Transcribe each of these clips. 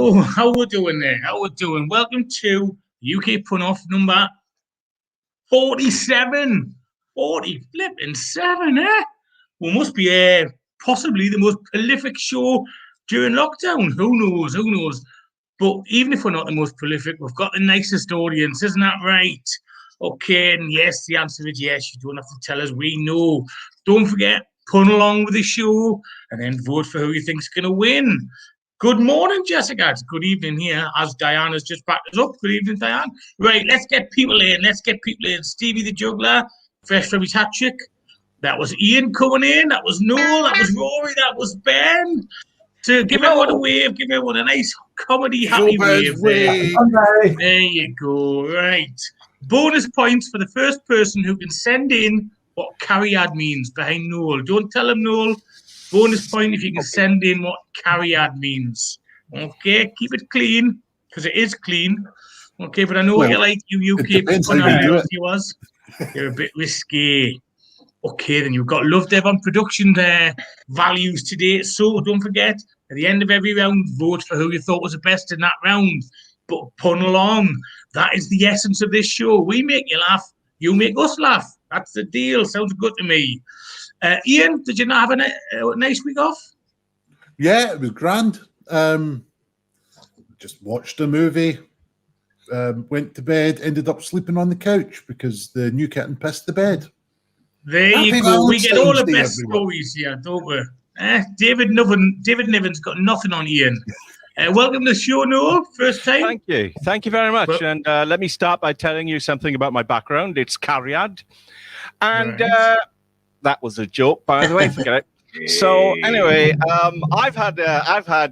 So, how we doing there? How we doing? Welcome to UK Pun-Off number 47. 40 flipping 7, eh? We must be possibly the most prolific show during lockdown. Who knows? Who knows? But even if we're not the most prolific, we've got the nicest audience, isn't that right? Okay, and yes, the answer is yes. You don't have to tell us. We know. Don't forget, pun along with the show and then vote for who you think's going to win. Good morning, Jessica. It's good evening here, as Diana's just backed us up. Good evening, Diane. Right, let's get people in. Stevie the Juggler, fresh from his hat trick. That was Ian coming in. That was Noel. That was Rory. That was Ben. To give everyone a wave, give everyone a nice comedy happy wave there. There you go. Right. Bonus points for the first person who can send in what Cariad means behind Noel. Don't tell him, Noel. Bonus point if you can send in what Cariad means. Okay, keep it clean, because it is clean. Okay, but I know you like you UK viewers. You're a bit risky. Okay, then you've got Love Dev on production there. Values today. So don't forget, at the end of every round, vote for who you thought was the best in that round. But pun along. That is the essence of this show. We make you laugh. You make us laugh. That's the deal. Sounds good to me. Ian, did you not have a nice week off? Yeah, it was grand. Just watched a movie, went to bed, ended up sleeping on the couch because the new kitten pissed the bed. There you go. We get all the best stories here, don't we? David Niven's got nothing on Ian. Welcome to the show, Noel. First time. Thank you. Thank you very much. Well, and let me start by telling you something about my background. It's Cariad. And that was a joke, by the way. Forget it. So anyway,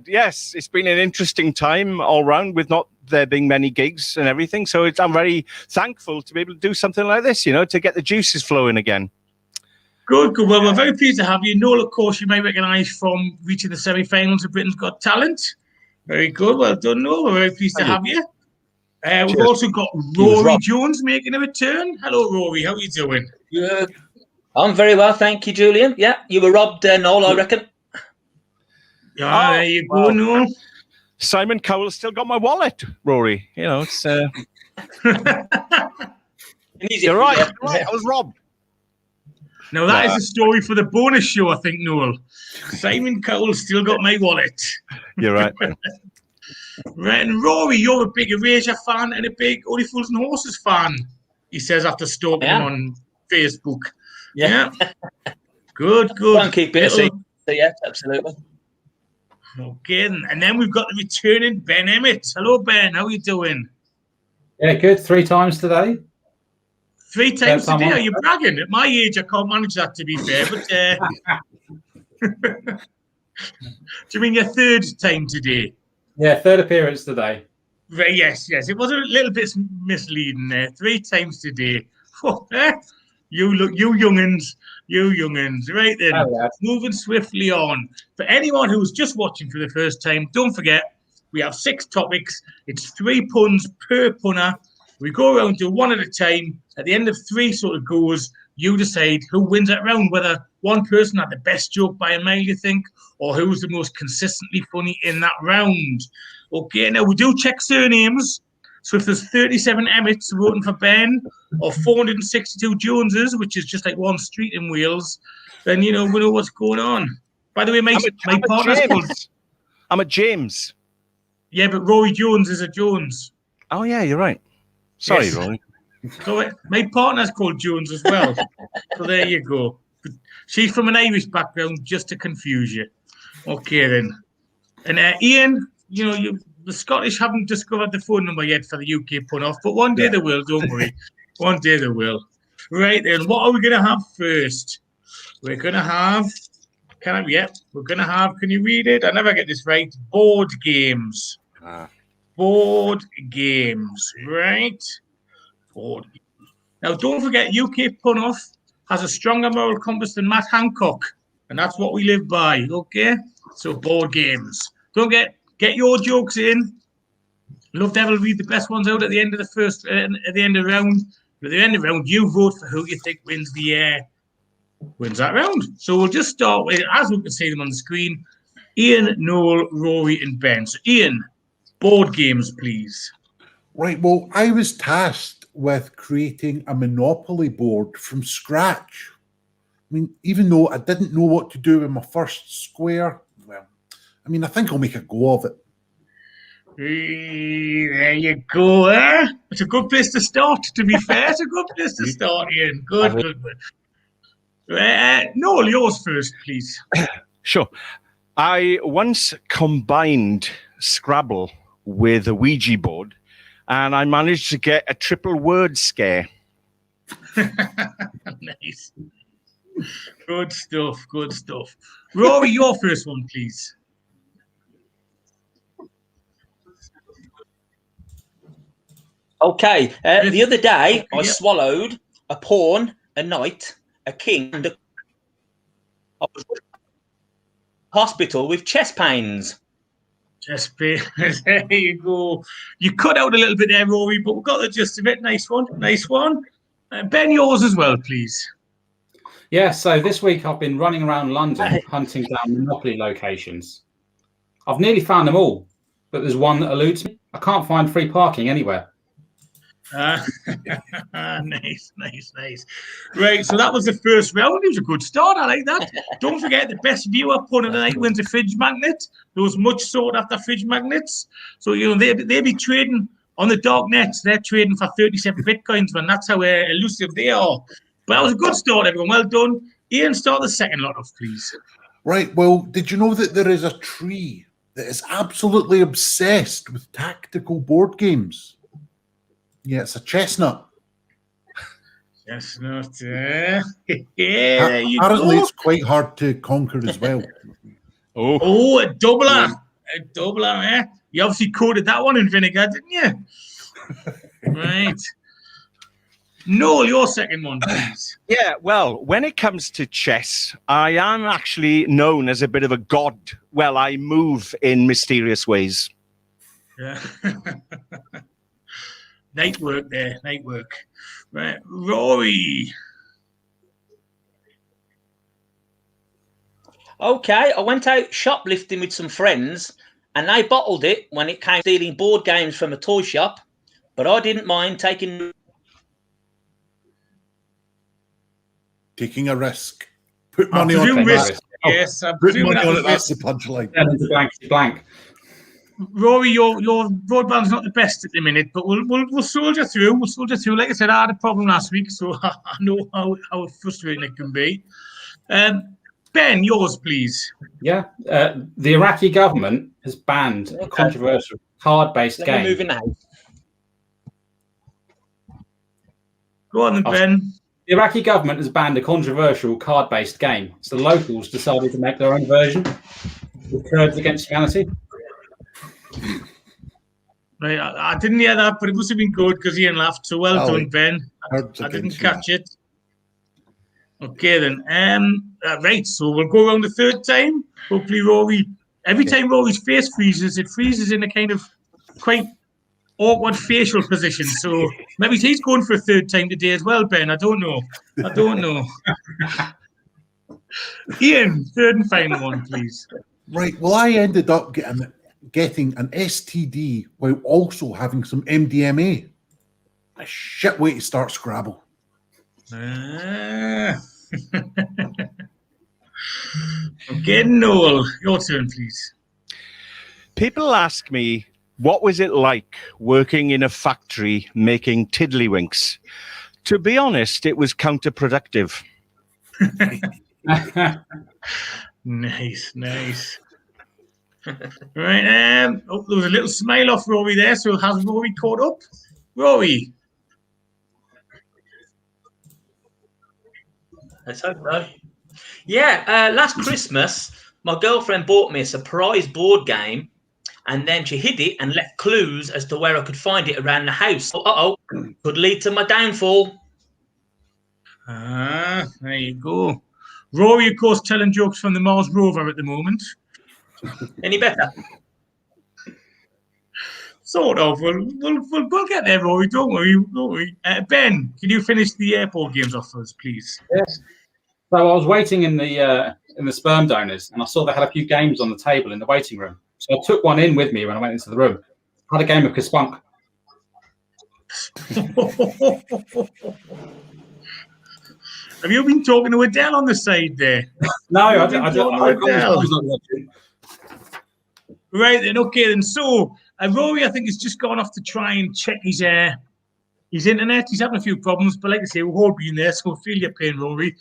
yes, it's been an interesting time all round with not there being many gigs and everything. So I'm very thankful to be able to do something like this, to get the juices flowing again. Good. Well, we're very pleased to have you. Noel, of course, you may recognise from reaching the semi-finals of Britain's Got Talent. Very good. Well done, Noel. We're very pleased to have you. We've also got Rory Jones making a return. Hello, Rory. How are you doing? Good. I'm very well, thank you, Julian. Yeah, you were robbed, Noel, I reckon. Yeah, there you go, Noel. Simon Cowell's still got my wallet, Rory. It's... You're right. I was robbed. Now, that is a story for the bonus show, I think, Noel. Simon Cowell still got my wallet. You're right. Right, and Rory, you're a big Erasure fan and a big Only Fools and Horses fan, he says after stalking him on Facebook. Yeah. Good. Can't keep it. So yeah, absolutely. Okay, and then we've got the returning Ben Emmett. Hello, Ben. How are you doing? Yeah, good. 3 times today. 3 times today? Are you bragging? At my age, I can't manage that, to be fair. But do you mean your 3rd time today? Yeah, 3rd appearance today. Right, yes. It was a little bit misleading there. 3 times today. You young'uns. Right then, moving swiftly on. For anyone who's just watching for the first time, don't forget, we have 6 topics. It's 3 puns per punner. We go around to 1 at a time. At the end of 3 sort of goes, you decide who wins that round, whether one person had the best joke by a mile, you think, or who's the most consistently funny in that round. Okay, now we do check surnames. So if there's 37 Emmets voting for Ben, or 462 Joneses, which is just like one street in Wales, then, we know what's going on. By the way, my partner's called... I'm a James. Yeah, but Rory Jones is a Jones. Oh, yeah, you're right. Sorry, yes. Rory. So my partner's called Jones as well. So there you go. But she's from an Irish background, just to confuse you. Okay, then. And Ian, the Scottish haven't discovered the phone number yet for the UK pun-off, but one day they will, don't worry. One day they will. Right, then, what are we going to have first? We're going to have... can you read it? I never get this right. Board games. Board games, right? Board. Now, don't forget, UK Pun-Off has a stronger moral compass than Matt Hancock, and that's what we live by, okay? So, board games. Don't get your jokes in. Love Devil will read the best ones out at the end of the end of the round. But at the end of the round, you vote for who you think wins that round. So we'll just start with, as we can see them on the screen, Ian, Noel, Rory, and Ben. So Ian, board games, please. Right, well, I was tasked with creating a Monopoly board from scratch. I mean, even though I didn't know what to do with my first square, well, I mean, I think I'll make a go of it. Hey, there you go, eh? It's a good place to start, to be fair. It's a good place to start, Ian. Good. Noel, yours first, please. Sure. I once combined Scrabble with a Ouija board, and I managed to get a triple word scare. Nice. Good stuff. Rory, your first one, please. Okay. The other day, I swallowed a pawn, a knight, a king, and I was in hospital with chest pains. Chest pains. There you go. You cut out a little bit there, Rory, but we got the gist of it. Nice one. Ben, yours as well, please. Yeah, so this week I've been running around London hunting down Monopoly locations. I've nearly found them all, but there's one that eludes me. I can't find free parking anywhere. Nice. Right, so that was the first round. It was a good start. I like that. Don't forget, the best viewer put of the night wins a fridge magnet. Those much sought after fridge magnets. So they be trading on the dark net. They're trading for 37 bitcoins, man. That's how elusive they are. But that was a good start, everyone. Well done. Ian, start the second lot off, please. Right, well, did you know that there is a tree that is absolutely obsessed with tactical board games? Yeah, it's a chestnut. Chestnut. Yeah, there you Apparently, go. it's quite hard to conquer as well. Oh, a doubler. Eh? You obviously coated that one in vinegar, didn't you? Right. Noel, your second one, please. Yeah, well, when it comes to chess, I am actually known as a bit of a god. Well, I move in mysterious ways. Yeah. Night work. Right, Rory. Okay, I went out shoplifting with some friends, and they bottled it when it came to stealing board games from a toy shop, but I didn't mind taking a risk. Put money on it. Risk. Yes, I'm Put money that on was it. That's the punchline. Blank. Rory, your broadband's not the best at the minute, but we'll soldier through. Like I said, I had a problem last week, so I know how frustrating it can be. Ben, yours, please. Yeah, the Iraqi government has banned a controversial card-based game. Moving out. Go on, then, Ben. The Iraqi government has banned a controversial card-based game. So the locals decided to make their own version with Kurds Against Humanity. Right, I didn't hear that, but it must have been good because Ian laughed. So well done, Ben. I didn't catch it. Okay, then. Right, so we'll go around the third time. Hopefully, Rory. Every time Rory's face freezes, it freezes in a kind of quite awkward facial position. So maybe he's going for a third time today as well, Ben. I don't know. Ian, third and final one, please. Right. Well, I ended up getting an STD while also having some MDMA. A shit way to start Scrabble. Okay, Noel, your turn, please. People ask me, what was it like working in a factory making tiddlywinks? To be honest, it was counterproductive. Nice. Right, there was a little smile off Rory there, so has Rory caught up? Rory. Let's hope so. Yeah, last Christmas, my girlfriend bought me a surprise board game, and then she hid it and left clues as to where I could find it around the house. Could lead to my downfall. There you go. Rory, of course, telling jokes from the Mars rover at the moment. Any better? Sort of. We'll get there, Rory. Don't worry. Ben, can you finish the airport games off for us, please? Yes. So I was waiting in the sperm donors, and I saw they had a few games on the table in the waiting room. So I took one in with me when I went into the room. Had a game of Kaspunk. Have you been talking to Adele on the side there? No, I don't. Right then, okay then. So Rory, I think, has just gone off to try and check his internet. He's having a few problems, but like I say, we've all been there, so feel your pain, Rory.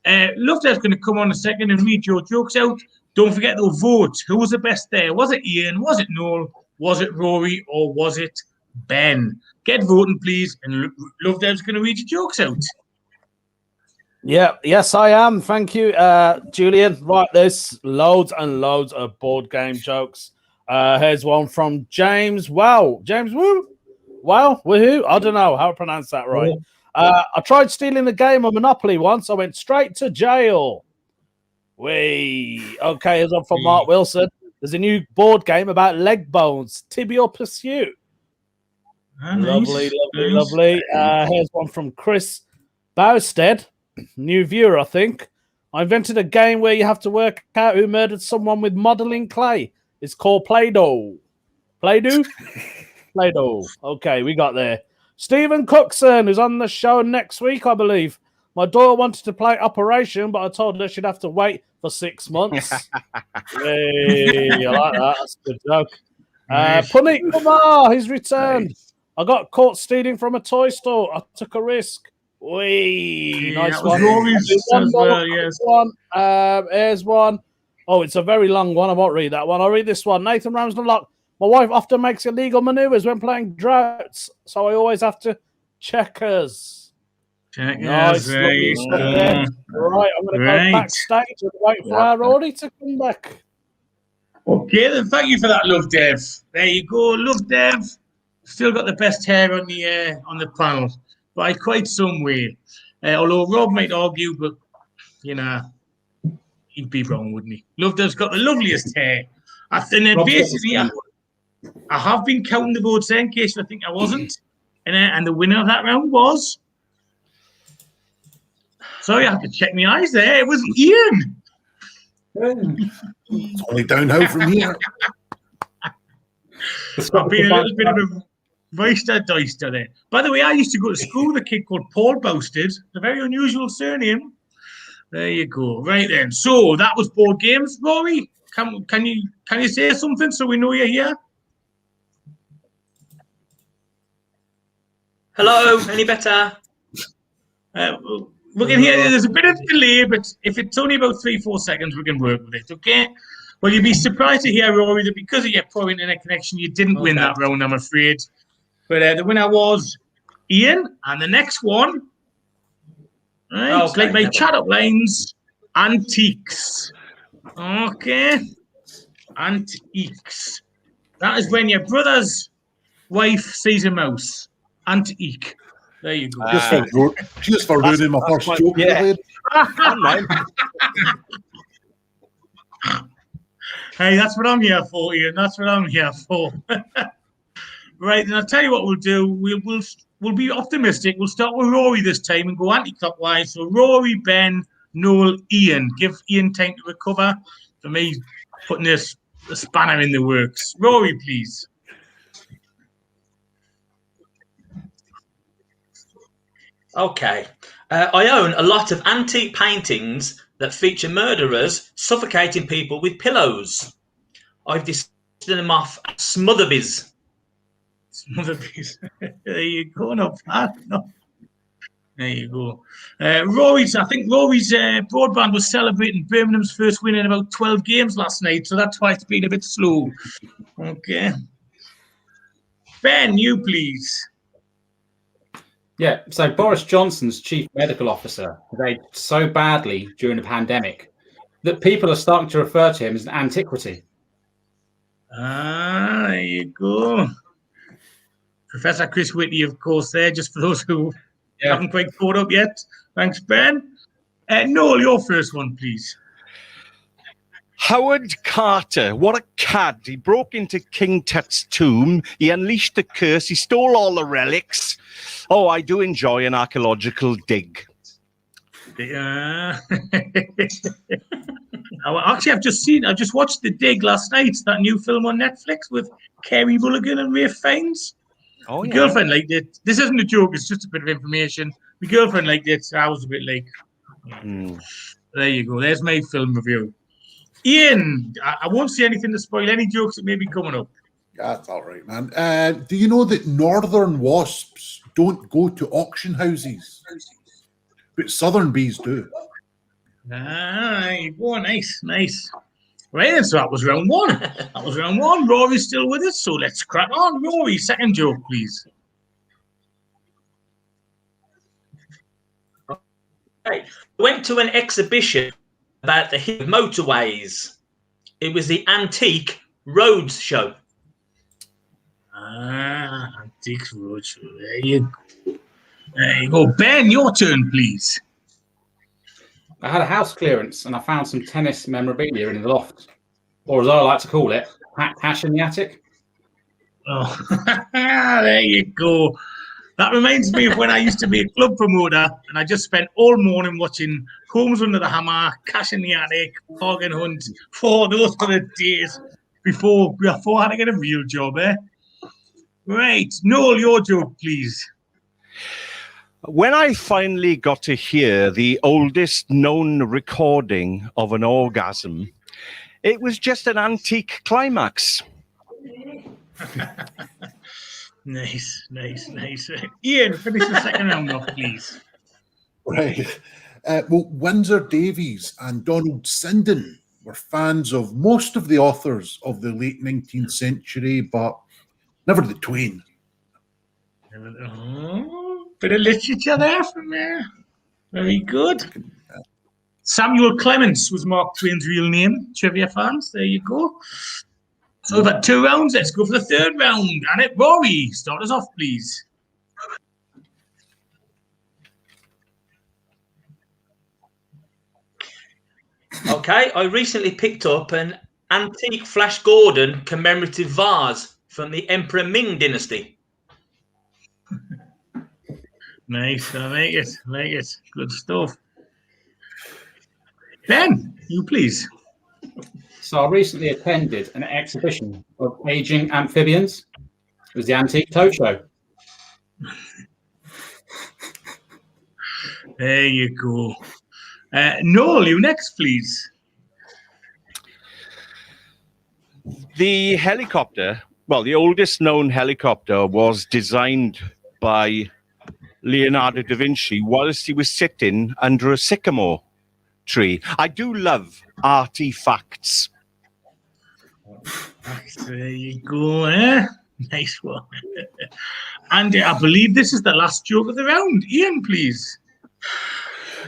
Lovedale's going to come on a second and read your jokes out. Don't forget to vote. Who was the best there? Was it Ian? Was it Noel? Was it Rory? Or was it Ben? Get voting, please, and Lovedale's going to read your jokes out. Yeah, yes, I am. Thank you, Julian. Right, there's loads and loads of board game jokes. Here's one from James. Wow, James, woo. Wow, woohoo. I don't know how to pronounce that right. I tried stealing the game of Monopoly once. I went straight to jail. Wee. Okay, here's one from Mark Wilson. There's a new board game about leg bones, Tibial Pursuit. Lovely. Here's one from Chris Bowstead. New viewer, I think. I invented a game where you have to work out who murdered someone with modeling clay. It's called Play-Doh. Play-Doh? Play-Doh. Okay, we got there. Stephen Cookson, who's on the show next week, I believe. My daughter wanted to play Operation, but I told her she'd have to wait for 6 months. Hey, I like that. That's a good joke. Puneet Kumar, he's returned. Nice. I got caught stealing from a toy store. I took a risk. Wee, nice one. Here's one. Oh, it's a very long one. I won't read that one. I'll read this one. Nathan Ramsden-Lock. My wife often makes illegal maneuvers when playing droughts, so I always have to checkers. Nice. Right, I'm going to go backstage and wait for our Rory to come back. Okay, then thank you for that, Love Dev. There you go, Love Dev. Still got the best hair on the panel. By quite some way. Although Rob might argue, but, you know, he'd be wrong, wouldn't he? Lovedale's got the loveliest hair. And then basically, I have been counting the votes there in case I think I wasn't. And the winner of that round was... Sorry, I have to check my eyes there. It was Ian. It's only downhill from here. I've been a little bit of a... Deister there. By the way, I used to go to school with a kid called Paul Bousted. A very unusual surname. There you go. Right then. So that was board games. Rory, can you say something so we know you're here? Hello. Any better? We can hear there's a bit of delay, but if it's only about 3-4 seconds, we can work with it. Okay. Well, you'd be surprised to hear, Rory, that because of your poor internet connection, you didn't win that round, I'm afraid. But the winner was Ian, and the next one, right? It's like my chat-up lines, antiques. Okay, antiques. That is when your brother's wife sees a mouse. Antique. There you go. Just for ruining my first joke. Yeah. Hey, that's what I'm here for, Ian. That's what I'm here for. Right, and I'll tell you what we'll do. We'll be optimistic. We'll start with Rory this time and go anti-clockwise. So Rory, Ben, Noel, Ian. Give Ian time to recover for me putting the spanner in the works. Rory, please. Okay. I own a lot of antique paintings that feature murderers suffocating people with pillows. I've listed them off as Smotherbies. Smotherbies. There you go. No. There you go. Rory's broadband was celebrating Birmingham's first win in about 12 games last night, so that's why it's been a bit slow. Okay. Ben, you please. Yeah, so Boris Johnson's chief medical officer behaved so badly during the pandemic that people are starting to refer to him as an antiquity. There you go. Professor Chris Whitty, of course, there, just for those who haven't quite caught up yet. Thanks, Ben. Noel, your first one, please. Howard Carter, what a cad. He broke into King Tut's tomb. He unleashed the curse. He stole all the relics. Oh, I do enjoy an archaeological dig. Actually, I've just watched The Dig last night, that new film on Netflix with Kerry Mulligan and Ralph Fiennes. Oh, My yeah. girlfriend liked it. This isn't a joke, it's just a bit of information. My girlfriend liked it, so I was a bit like, There you go. There's my film review. Ian, I won't say anything to spoil any jokes that may be coming up. That's all right, man. Do you know that northern wasps don't go to auction houses, but southern bees do? There you go. Nice. Right, then, so that was round one. Rory's still with us, so let's crack on. Rory, second joke, please. Right. Went to an exhibition about the hip motorways. It was the Antique Roads Show. Antiques Roadshow. There you go. Ben, your turn, please. I had a house clearance and I found some tennis memorabilia in the loft, or as I like to call it, hash in the attic. Oh, there you go. That reminds me of when I used to be a club promoter and I just spent all morning watching Homes Under the Hammer, Cash in the Attic, Hog and Hunt. Those were the days before I had to get a real job, eh? Right. Noel, your joke, please. When I finally got to hear the oldest known recording of an orgasm, it was just an antique climax. Nice. Ian, finish the second round off, please. Right. Well, Windsor Davies and Donald Sinden were fans of most of the authors of the late 19th century, but never the Twain. Bit of literature there from there. Very good. Samuel Clements was Mark Twain's real name. Trivia fans, there you go. So we've had 2 rounds. Let's go for the third round. And Rory, start us off, please. Okay, I recently picked up an antique Flash Gordon commemorative vase from the Emperor Ming dynasty. Nice, I like it. Good stuff. Ben, you please. So I recently attended an exhibition of aging amphibians. It was the Antique Tow Show. There you go. Noel, you next, please. The helicopter, well, the oldest known helicopter was designed by Leonardo da Vinci whilst he was sitting under a sycamore tree. I do love artifacts. There you go, eh? Nice one. And I believe this is the last joke of the round. Ian, please.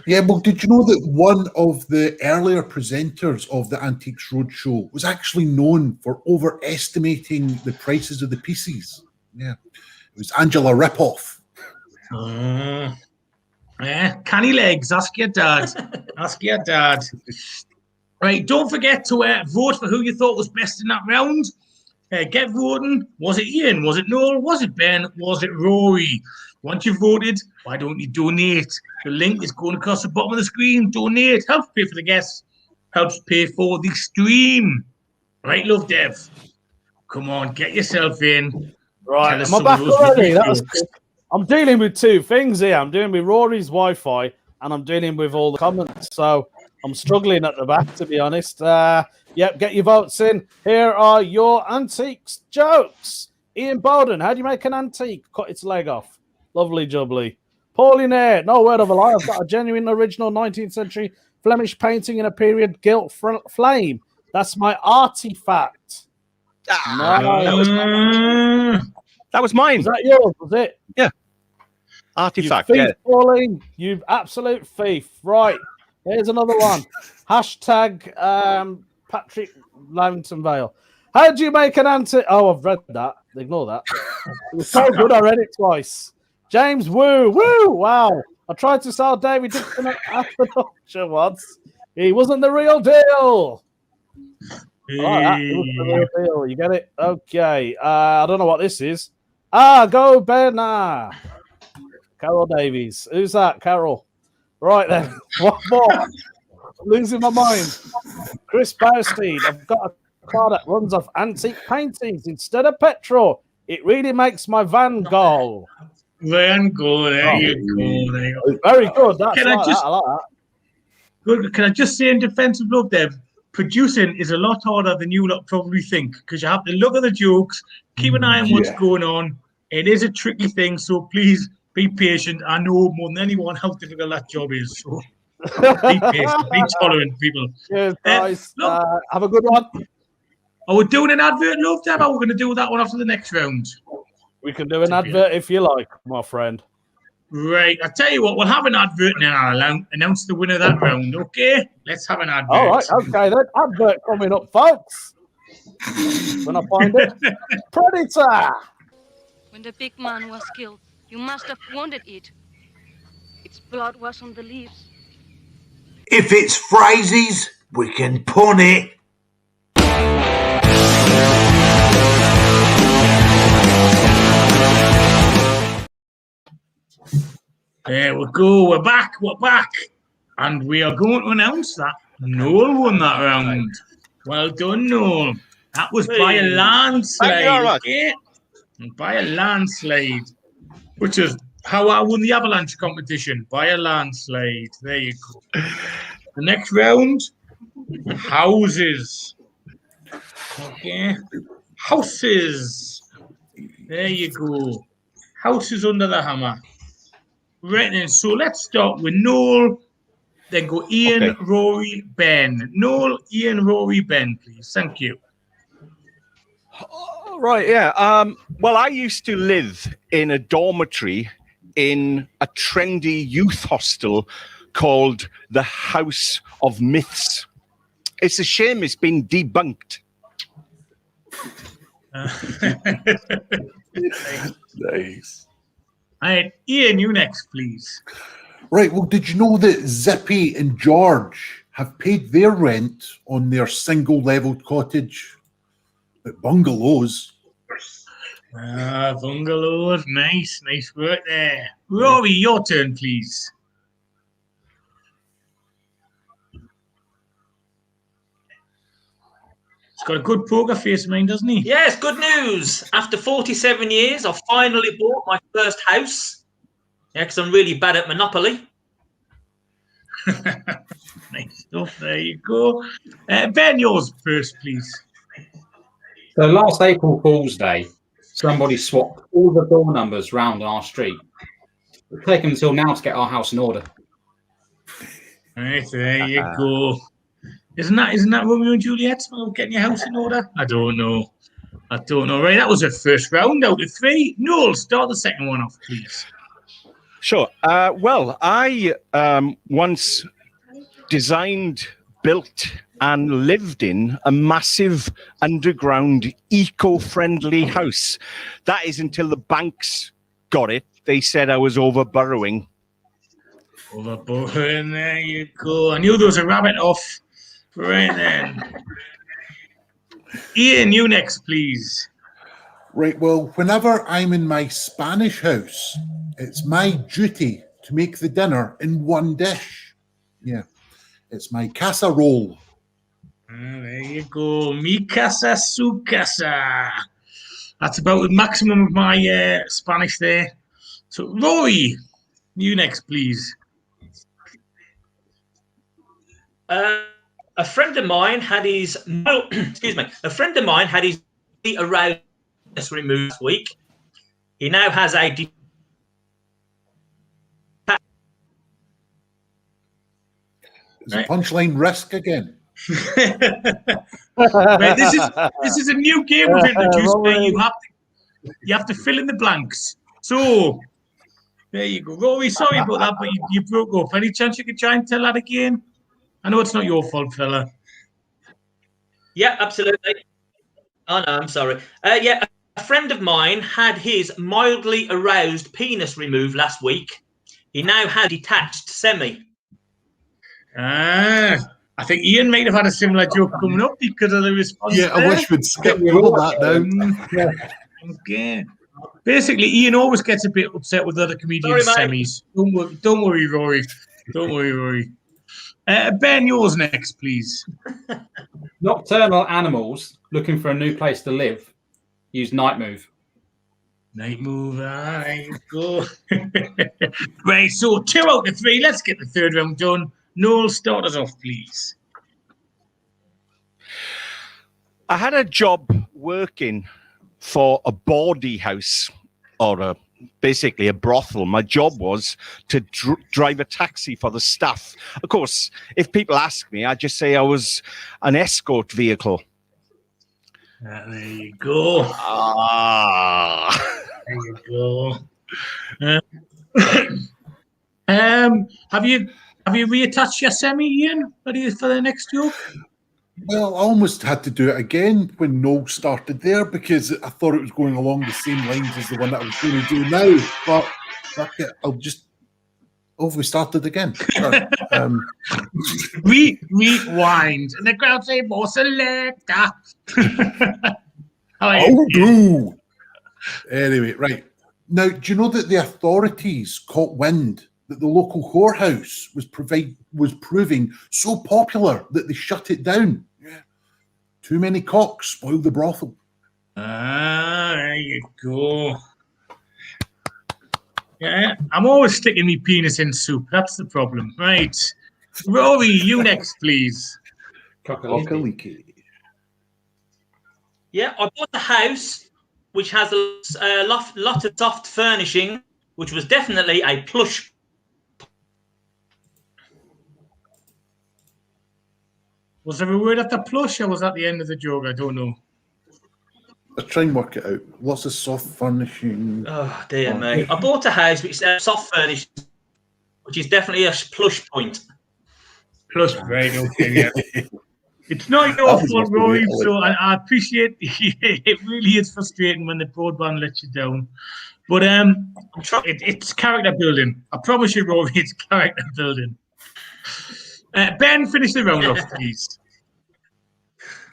Yeah, well, did you know that one of the earlier presenters of the Antiques Roadshow was actually known for overestimating the prices of the pieces? Yeah, it was Angela Ripoff. Canny legs. Ask your dad. Right, don't forget to vote for who you thought was best in that round. Get voting. Was it Ian? Was it Noel? Was it Ben? Was it Rory? Once you've voted, why don't you donate? The link is going across the bottom of the screen. Donate. Helps pay for the guests. Helps pay for the stream. Right, Love Dev? Come on, get yourself in. Right, am I back already? I'm dealing with 2 things here. I'm dealing with Rory's Wi-Fi and I'm dealing with all the comments. So I'm struggling at the back, to be honest. Yep, get your votes in. Here are your antiques jokes. Ian Bowden, how do you make an antique? Cut its leg off. Lovely jubbly. Pauline Eyre, no word of a lie. I've got a genuine original 19th century Flemish painting in a period gilt flame. That's my artifact. That was mine. Was that yours, was it? Yeah. Artifact, you thief, yeah. Pauline, you absolute thief. Right. Here's another one. Hashtag Patrick Lavington Vale. How do you make an antique? Oh, I've read that. Ignore that. It was so good, I read it twice. James Woo. Wow. I tried to sell David Dixon at the auction once. He wasn't the real deal. It was the real deal. You get it? Okay. I don't know what this is. Go Ben. Carol Davies. Who's that? Carol. Right then, one more. Losing my mind. Chris Bowstein, I've got a car that runs off antique paintings instead of petrol. It really makes my van go. Van Gogh, there you go. There you go. Very good. That's Can I like just- that. I like that. Good. Can I just say in defense of love there, producing is a lot harder than you lot probably think, because you have to look at the jokes, keep an eye on what's going on. It is a tricky thing, so please be patient. I know more than anyone how difficult that job is. So be patient, be tolerant, people. Cheers, guys. look. Have a good one. Are we doing an advert, love, Deb? Or we're going to do that one after the next round? We can do an advert if you like, my friend. Right. I tell you what, we'll have an advert and then I'll announce the winner of that round. Okay? Let's have an advert. All right. Okay, then. Advert coming up, folks. When I find it. Predator. When the big man was killed, you must have wanted it. Its blood was on the leaves. If it's phrases, we can pun it. There we go. We're back. And we are going to announce that Noel won that round. Well done, Noel. That was by a landslide. Okay? By a landslide. Which is how I won the avalanche competition. By a landslide. There you go. The next round, houses. Okay. Houses. There you go. Houses under the hammer. Right then, so let's start with Noel, then go Ian, Rory, Ben. Noel, Ian, Rory, Ben, please. Thank you. Right, yeah. Well, I used to live in a dormitory in a trendy youth hostel called the House of Myths. It's a shame it's been debunked. Nice. All right, Ian, you next, please. Right, well, did you know that Zippy and George have paid their rent on their single-levelled cottage at Bungalows? Bungalows. Nice work there. Rory, your turn, please. He's got a good poker face, man, doesn't he? Yes, good news. After 47 years, I've finally bought my first house. Yeah, because I'm really bad at Monopoly. Nice stuff. There you go. Ben, yours first, please. So last April Fool's Day, somebody swapped all the door numbers round our street. It's taken until now to get our house in order. Right, there you go. Isn't that Romeo and Juliet? Getting your house in order? I don't know. Right, that was the first round out of 3. Noel, start the second one off, please. Sure. Well, I once designed, built, and lived in a massive underground eco-friendly house. That is until the banks got it. They said I was over-burrowing. Over-burrowing, there you go. I knew there was a rabbit off. Right then. Ian, you next, please. Right, well, whenever I'm in my Spanish house, it's my duty to make the dinner in one dish. Yeah, it's my casserole. There you go. Mi casa, su casa. That's about the maximum of my Spanish there. So, Rory, you next, please. A friend of mine had his aroused removed this week. He now has a Is the punchline risk again? Right, this is a new game we've introduced where you have to fill in the blanks. So there you go. Rory, sorry about that, but you broke up. Any chance you could try and tell that again? I know it's not your fault, fella. Yeah, absolutely. Oh, no, I'm sorry. Yeah, a friend of mine had his mildly aroused penis removed last week. He now has detached semi. I think Ian might have had a similar joke coming up because of the response. Yeah, I wish we'd skip over that now. Okay. Basically, Ian always gets a bit upset with other comedians' semis. Don't worry, Rory. Don't worry, Rory. Ben, yours next, please. Nocturnal animals looking for a new place to live use night move. Night move, I go. Right, so 2 out of 3. Let's get the third round done. Noel, start us off, please. I had a job working for a bawdy house, or basically a brothel. My job was to drive a taxi for the staff. Of course, if people ask me, I just say I was an escort vehicle. There you go. There you go. Have you reattached your semi, Ian? Ready for the next joke? Well, I almost had to do it again when Noel started there because I thought it was going along the same lines as the one that I was going to do now. But fuck it, we started again. Sure. Rewind. And the crowd say, more selector. Do. Anyway, right. Now, do you know that the authorities caught wind that the local whorehouse was proving so popular that they shut it down? Yeah. Too many cocks spoiled the brothel. There you go. Yeah, I'm always sticking my penis in soup. That's the problem. Right. Rory, you next, please. Cockaliki. Yeah, I bought a house which has a lot of soft furnishing, which was definitely a plush. Was there a word after plush, or was that the end of the joke? I don't know. Let's try and work it out. Lots of soft furnishing. Oh, dear me. I bought a house which has soft furnishing, which is definitely a plush point. Plush, right, okay, yeah. It's not your fault, Rory, so I appreciate it. Really is frustrating when the broadband lets you down. But it's character building. I promise you, Rory, it's character building. Ben, finish the round off, please.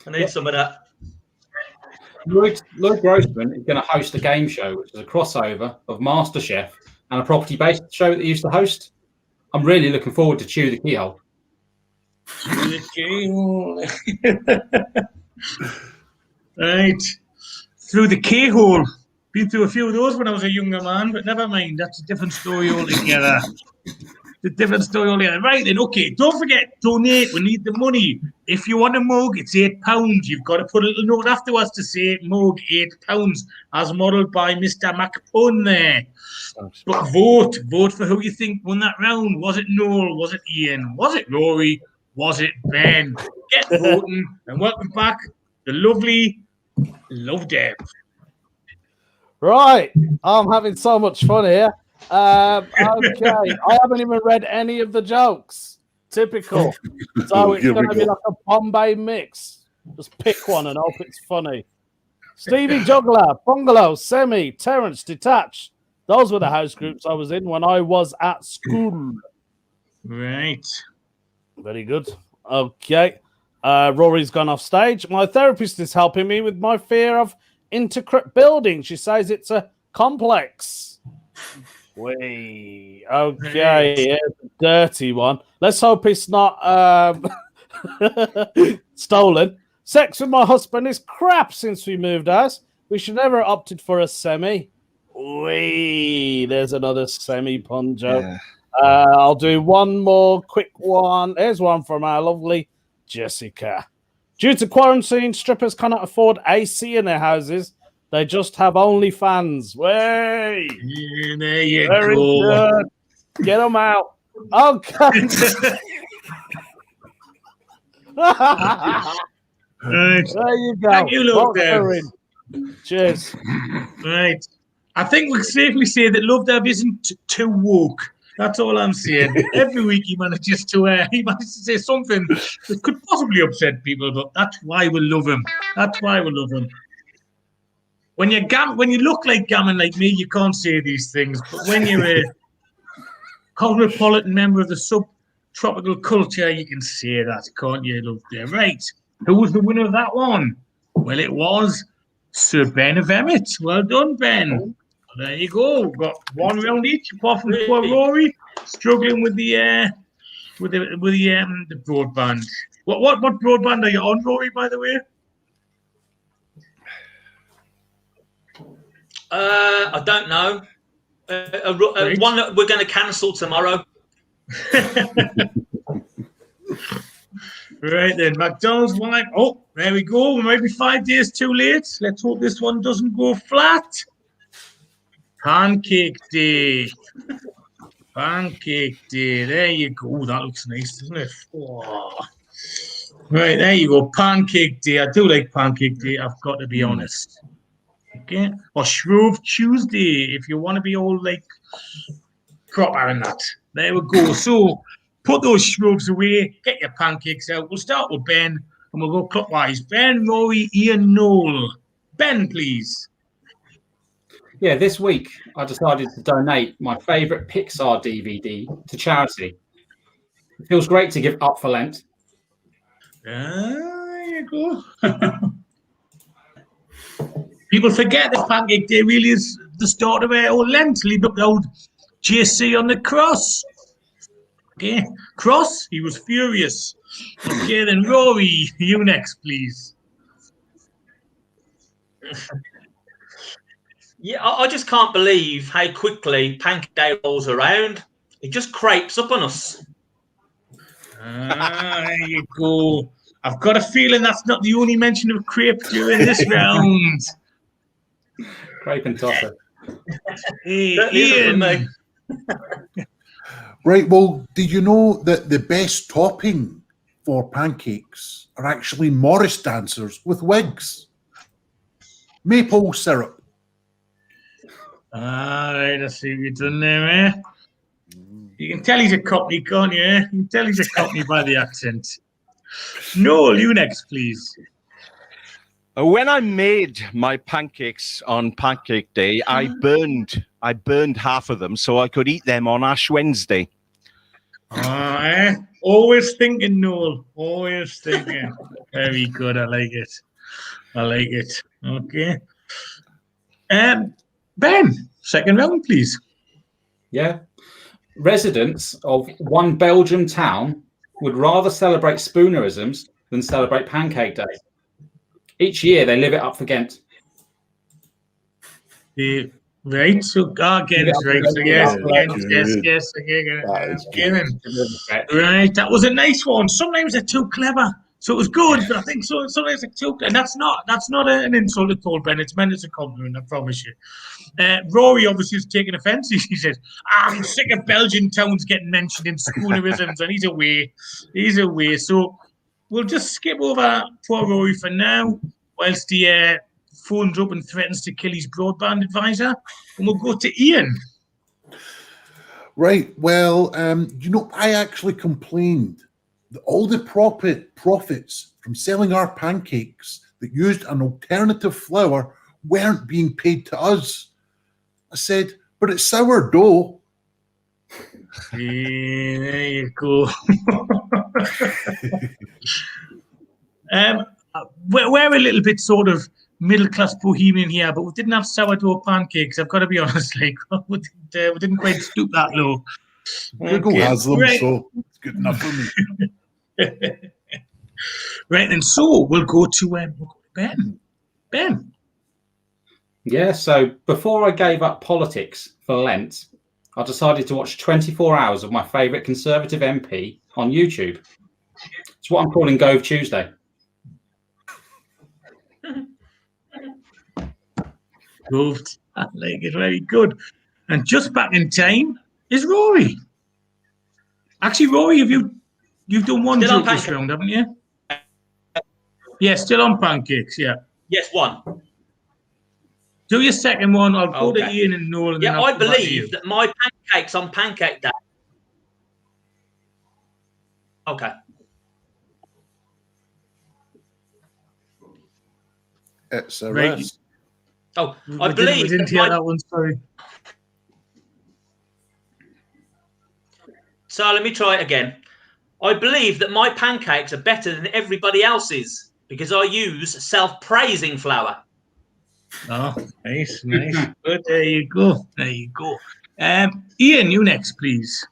I need some of that. Lloyd Grossman is going to host a game show, which is a crossover of MasterChef and a property-based show that he used to host. I'm really looking forward to Chew the Keyhole. Right. Through the keyhole. Been through a few of those when I was a younger man, but never mind. That's a different story altogether. Right then, okay. Don't forget, donate. We need the money. If you want a mug, it's £8. You've got to put a little note afterwards to say mug, £8, as modelled by Mr. McPun there. But vote for who you think won that round. Was it Noel? Was it Ian? Was it Rory? Was it Ben? Get voting and welcome back the lovely Love Deb. Right, I'm having so much fun here. Okay, I haven't even read any of the jokes. Typical. So it's going to be like a Bombay mix. Just pick one and hope it's funny. Stevie Juggler, Bungalow, Semi, Terence, Detached. Those were the house groups I was in when I was at school. Right. Very good. Okay. Rory's gone off stage. My therapist is helping me with my fear of intricate building. She says it's a complex. Okay. Here's a dirty one. Let's hope it's not stolen. Sex with my husband is crap since we moved out. We should never have opted for a semi. There's another semi pun joke. Yeah. I'll do one more quick one. Here's one from our lovely Jessica. Due to quarantine, strippers cannot afford AC in their houses. They just have OnlyFans. Way! Yeah, there you Very go. Good. Get them out. Okay. Right. There you go. Thank you, Love Dev. Cheers. Right. I think we can safely say that Love Dev isn't too woke. That's all I'm saying. Every week he manages to say something that could possibly upset people, but that's why we love him. That's why we love him. When you look like gammon like me, you can't say these things. But when you're a cosmopolitan member of the subtropical culture, you can say that, can't you, Love Dev? Right. Who was the winner of that one? Well, it was Sir Ben of Emmett. Well done, Ben. There you go. We've got one round each, apart from poor Rory, struggling with the the broadband. What broadband are you on, Rory? By the way. I don't know. Right. One that we're going to cancel tomorrow. Right then, McDonald's wine. Oh, there we go. We might be 5 days too late. Let's hope this one doesn't go flat. Pancake day. Pancake day. There you go. Ooh, that looks nice, doesn't it? Oh. Right, there you go. Pancake day. I do like pancake day, I've got to be honest. Okay. Or Shrove Tuesday, if you want to be all like proper and that. There we go. So put those shrubs away, get your pancakes out. We'll start with Ben and we'll go clockwise. Ben, Rory, Ian, Noel. Ben, please. Yeah, this week I decided to donate my favourite Pixar DVD to charity. It feels great to give up for Lent. There you go. People forget that Pancake Day really is the start of our old Lent. Leave up the old JC on the cross. Okay, cross, he was furious. Okay, then Rory, you next, please. Yeah, I just can't believe how quickly Pancake Day rolls around. It just crepes up on us. There you go. I've got a feeling that's not the only mention of crepe during this round. Crepe and tosser. Hey, Certainly isn't for Ian. me. Right, well, did you know that the best topping for pancakes are actually Morris dancers with wigs? Maple syrup. All right, I see what you've done there, eh? You can tell he's a Cockney, can't you? Eh? You can tell he's a Cockney by the accent. Noel, you next, please. When I made my pancakes on Pancake Day, I burned half of them so I could eat them on Ash Wednesday. Always thinking, Noel. Always thinking. Very good. I like it. I like it. Okay. Ben, second round, please. Yeah. Residents of one Belgium town would rather celebrate Spoonerisms than celebrate Pancake Day. Each year they live it up for Ghent. Right, so Ghent, right. So yes, yes. Right, that was a nice one. Sometimes they're too clever. So it was good, but I think sometimes they're too clever. And that's not an insult at all, Ben. It's meant as a compliment, I promise you. Rory obviously has taken offence. He says, I'm sick of Belgian towns getting mentioned in Spoonerisms, and he's away. So we'll just skip over poor Rory for now, whilst he phones up and threatens to kill his broadband advisor. And we'll go to Ian. Right, well, I actually complained that all the profits from selling our pancakes that used an alternative flour weren't being paid to us. I said, but it's sourdough. There you go. We're a little bit sort of middle-class bohemian here, but we didn't have sourdough pancakes. I've got to be honest, like we didn't quite stoop that low. Google has them, right. So it's good enough for me. Right, and so we'll go to Ben. Ben. Yeah, so before I gave up politics for Lent, I decided to watch 24 hours of my favourite Conservative MP on YouTube. It's what I'm calling Gove Tuesday. Moved. I like it. Very good. And just back in time is Rory. Actually, Rory, you've done one joke this round, haven't you? Yeah, still on pancakes. Yeah. Yes, one. Do your second one. I'll go to Ian and Noel. Yeah, I believe that my pancakes on Pancake Day. Okay. It's a right. risk. Oh, I believe we didn't hear that one. Sorry. So let me try it again. I believe that my pancakes are better than everybody else's because I use self-praising flour. Oh, nice. Good. There you go. Ian, you next, please.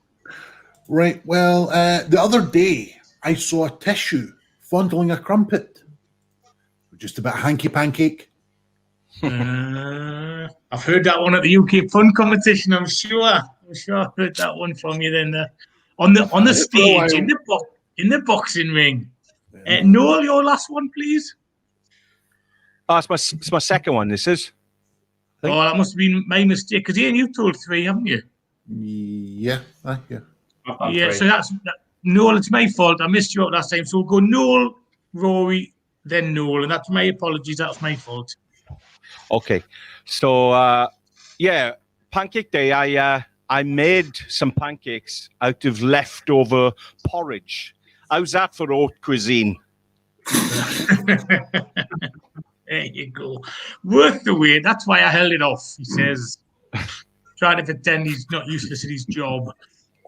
Right. Well, the other day I saw a tissue fondling a crumpet. Just a bit of hanky pancake. I've heard that one at the UK Fun competition. I'm sure I heard that one from you. Then on the stage in the boxing ring. Noel, your last one, please. Oh, it's my second one. This is. Oh, that must have been my mistake. Because Ian, you've told 3, haven't you? Yeah. Yeah. Yeah. So that's Noel. It's my fault. I missed you out last time. So we'll go Noel, Rory, then Noel, and that's my apologies. That's my fault. Okay, so yeah, Pancake Day. I made some pancakes out of leftover porridge. How's that for haute cuisine? There you go. Worth the wait. That's why I held it off. He says, trying to pretend he's not useless at his job.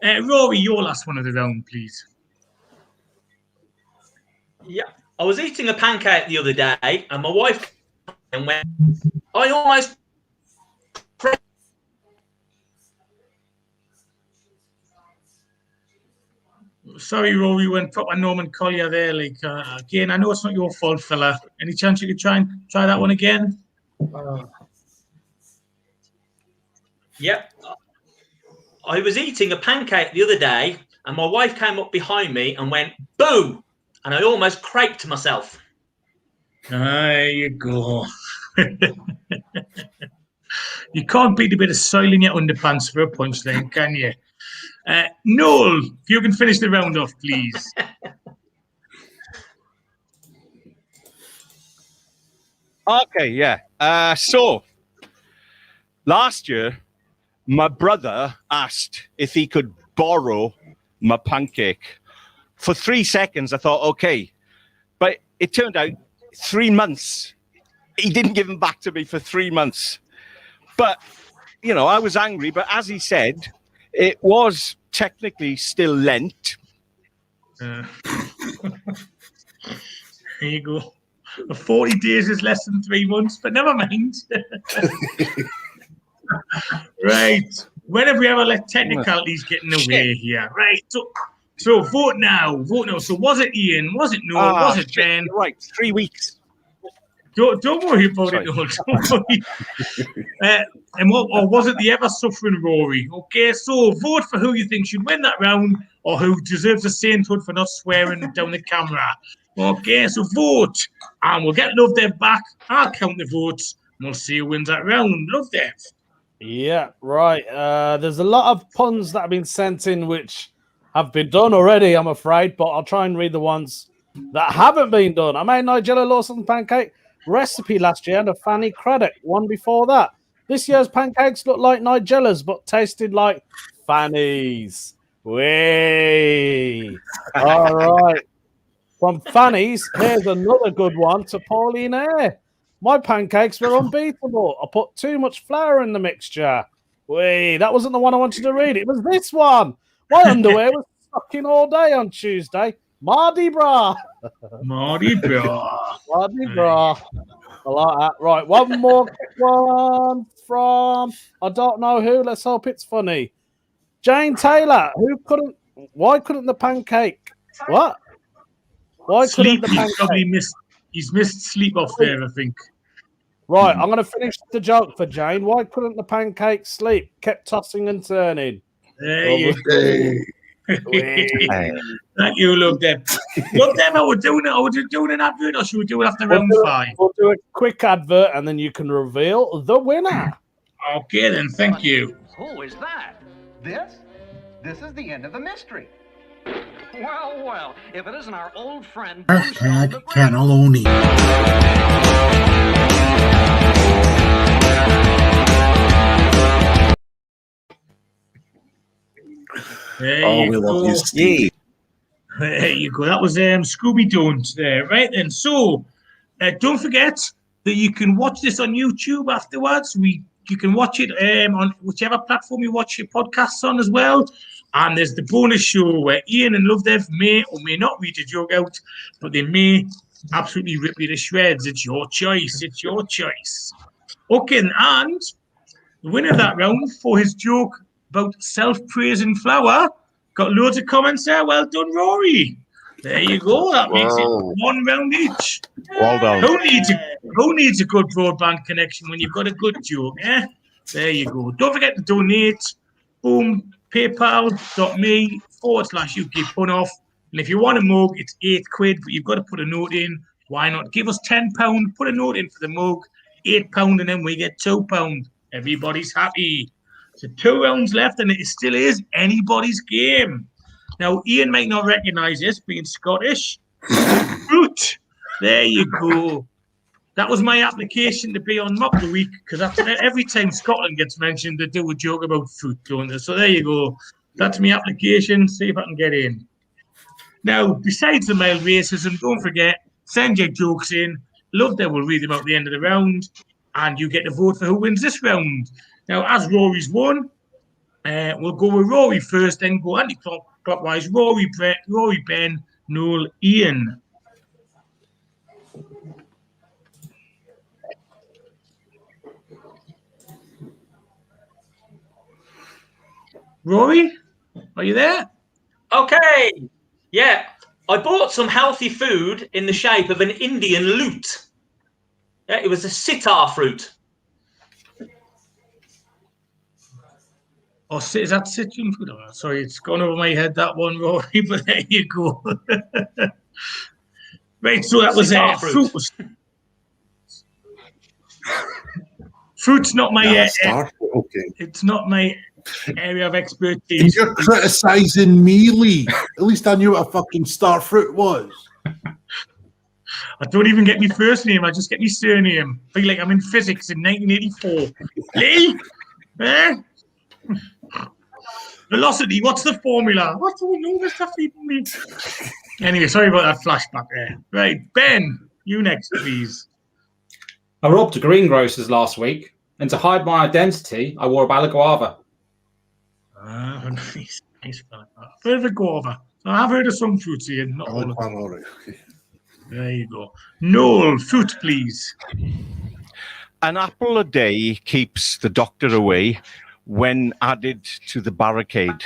Rory, your last one of the round, please. Yeah, I was eating a pancake the other day, and my wife went, I almost. Sorry, Rory, went proper Norman Collier there. Like again, I know it's not your fault, fella. Any chance you could try that one again? Yep. I was eating a pancake the other day, and my wife came up behind me and went, "Boo!" and I almost craped myself. There you go. You can't beat a bit of soil in your underpants for a punchline, can you? Noel, if you can finish the round off, please. Okay, yeah. So last year, my brother asked if he could borrow my pancake. For 3 seconds, I thought, okay. But it turned out 3 months. He didn't give them back to me for 3 months. But, you know, I was angry. But as he said, it was technically still Lent. There you go. 40 days is less than 3 months, but never mind. Right. When have we ever let technicalities get in the way here? Right. So vote now. Vote now. So was it Ian? Was it Noel? Was it Ben? Right. 3 weeks. Don't worry about it, Noel. Don't worry. Or was it the ever-suffering Rory? Okay, so vote for who you think should win that round or who deserves a sainthood for not swearing down the camera. Okay, so vote. And we'll get Love Dev back. I'll count the votes. And we'll see who wins that round. Love Dev. Yeah, right. There's a lot of puns that have been sent in which have been done already, I'm afraid, but I'll try and read the ones that haven't been done. I made Nigella Lawson pancake recipe last year and a Fanny Craddock one before that. This year's pancakes look like Nigella's, but tasted like Fanny's. Way. All right. From Fanny's, here's another good one to Pauline Eyre. My pancakes were unbeatable. I put too much flour in the mixture. Wait, that wasn't the one I wanted to read. It was this one. My underwear was stuck in all day on Tuesday. Mardi Gras. Mardi Gras. Mardi Gras. I like that. Right, one more one from I don't know who. Let's hope it's funny. Jane Taylor. Why couldn't the pancake? What? Why couldn't the pancake? He's missed sleep off there, I think. Right, I'm going to finish the joke for Jane. Why couldn't the pancake sleep? Kept tossing and turning. There you go. Thank you, Love Dev. Love Dev, are we doing an advert or should we do it after round 5? We'll do a quick advert and then you can reveal the winner. Okay, then. Thank you. Who is that? This? This is the end of the mystery. Well, if it isn't our old friend... Cannelloni. We love you, Steve. There you go. That was Scooby Don't there. Right then. So, don't forget that you can watch this on YouTube afterwards. You can watch it on whichever platform you watch your podcasts on as well. And there's the bonus show where Ian and Love Dev may or may not read a joke out, but they may absolutely rip you to shreds. It's your choice. It's your choice. Okay, and the winner of that round for his joke about self-praising flour Got loads of comments there. Well done, Rory. There you go. That makes it 1 round each. Well done. Who needs a good broadband connection when you've got a good joke, eh? There you go. Don't forget to donate. Boom, paypal.me/UK Punoff. And if you want a mug, it's £8, but you've got to put a note in. Why not? Give us £10, put a note in for the mug, £8, and then we get £2. Everybody's happy. So 2 rounds left, and it still is anybody's game. Now, Ian might not recognise this, being Scottish. Fruit. There you go. That was my application to be on Mock the Week, because every time Scotland gets mentioned, they do a joke about fruit, don't they? So there you go. That's my application. See if I can get in. Now, besides the mild racism, don't forget, send your jokes in. Loveday will read them out at the end of the round, and you get to vote for who wins this round. Now, as Rory's won, we'll go with Rory first, then go anti-clockwise. Rory, Brett, Rory, Ben, Noel, Ian. Rory, are you there? Okay. Yeah. I bought some healthy food in the shape of an Indian lute. Yeah, it was a sitar fruit. Oh, is that citrus fruit? Oh, sorry, it's gone over my head, that one, Rory, but there you go. Right, so that was fruit. Fruit's not my okay. It's not my area of expertise. You're criticising me, Lee. At least I knew what a fucking star fruit was. I don't even get my first name, I just get my surname. I feel like I'm in physics in 1984. Lee? Eh? Velocity, what's the formula? What do we know this stuff even means? Anyway, sorry about that flashback there. Right, Ben, you next, please. I robbed a greengrocer's last week, and to hide my identity, I wore a balaclava. Ah, nice. I've heard of a guava. I've heard of some fruits here, not all of them. Okay. There you go. Noel, fruit, please. An apple a day keeps the doctor away when added to the barricade.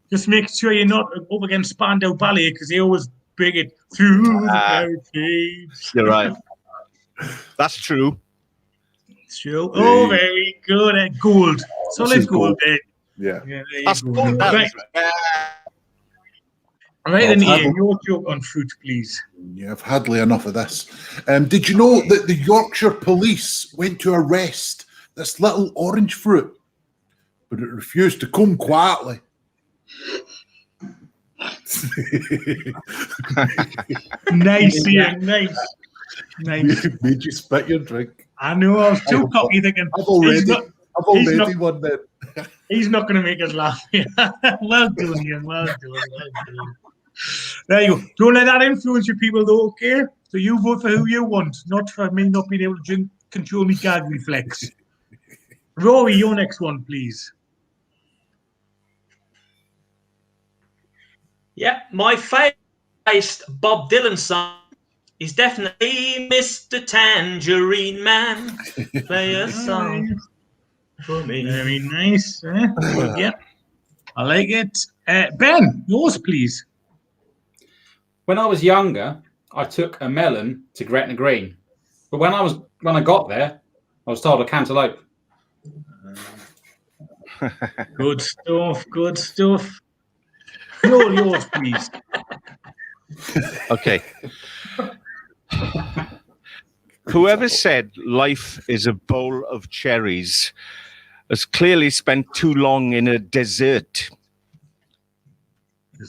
Just make sure you're not up against Spandau Ballet, because they always bring it through the barricades. You're right. That's true. True. Oh, very good. Gold. Solid gold, Ben. Yeah. That's gold. Right. All right, then, Ian, your joke on fruit, please. Yeah, I've hardly enough of this. Did you know that the Yorkshire police went to arrest this little orange fruit, but it refused to come quietly? Nice, Ian. Nice. Made you spit your drink. I know. I was too cocky thinking. I've already won that. He's not going to make us laugh. Well done, Ian. Well done. There you go. Don't let that influence you people, though, okay? So you vote for who you want, not for me not being able to control me gag reflex. Rory, your next one, please. Yeah, my favourite Bob Dylan song is definitely Mr. Tangerine Man. Play a song for me. Very nice. Good, yeah, I like it. Ben, yours, please. When I was younger, I took a melon to Gretna Green, but when I got there, I was told a cantaloupe. Good stuff. Good stuff. Yours, please. Okay. Whoever said life is a bowl of cherries has clearly spent too long in a desert.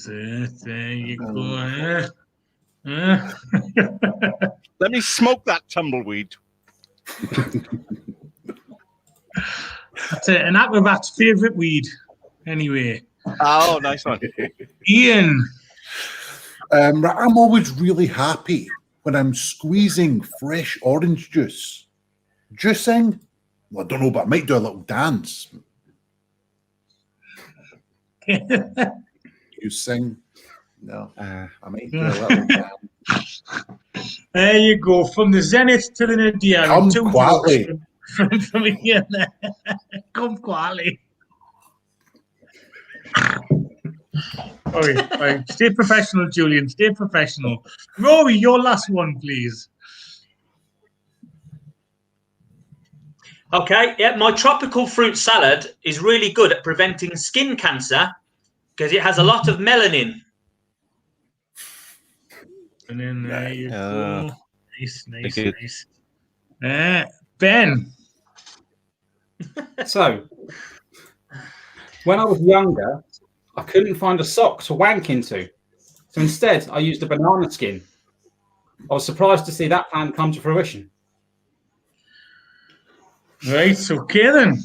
There you go. Let me smoke that tumbleweed. That's an acrobat's favourite weed. Anyway. Oh, nice one. Ian. I'm always really happy when I'm squeezing fresh orange juice. Juicing? Well, I don't know, but I might do a little dance. You sing? No. I might do a little dance. There you go. From the zenith to the nadir. Come quietly. From here there. Come quietly. All right. Stay professional, Julian. Stay professional. Rory, your last one, please. Okay, yeah, my tropical fruit salad is really good at preventing skin cancer because it has a lot of melanin. And then there you go. Nice. Ben. So, when I was younger, I couldn't find a sock to wank into. So instead, I used a banana skin. I was surprised to see that plan come to fruition. Right, okay then.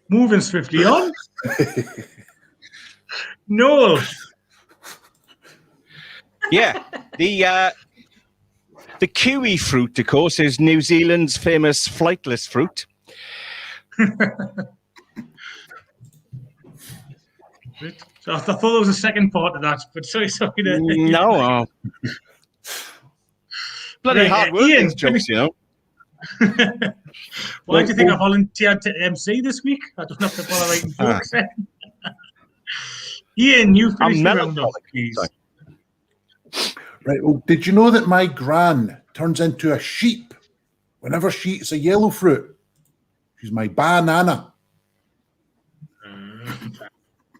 Moving swiftly on. Noel. Yeah, the kiwi fruit, of course, is New Zealand's famous flightless fruit. So I thought there was a second part of that, but sorry. No. Bloody Right, hard work, Ian, these jokes, you know. Why do you think I volunteered to MC this week? I don't have to bother writing jokes. Ian, you finish the round off, please. Right. Well, did you know that my gran turns into a sheep whenever she eats a yellow fruit? She's my banana.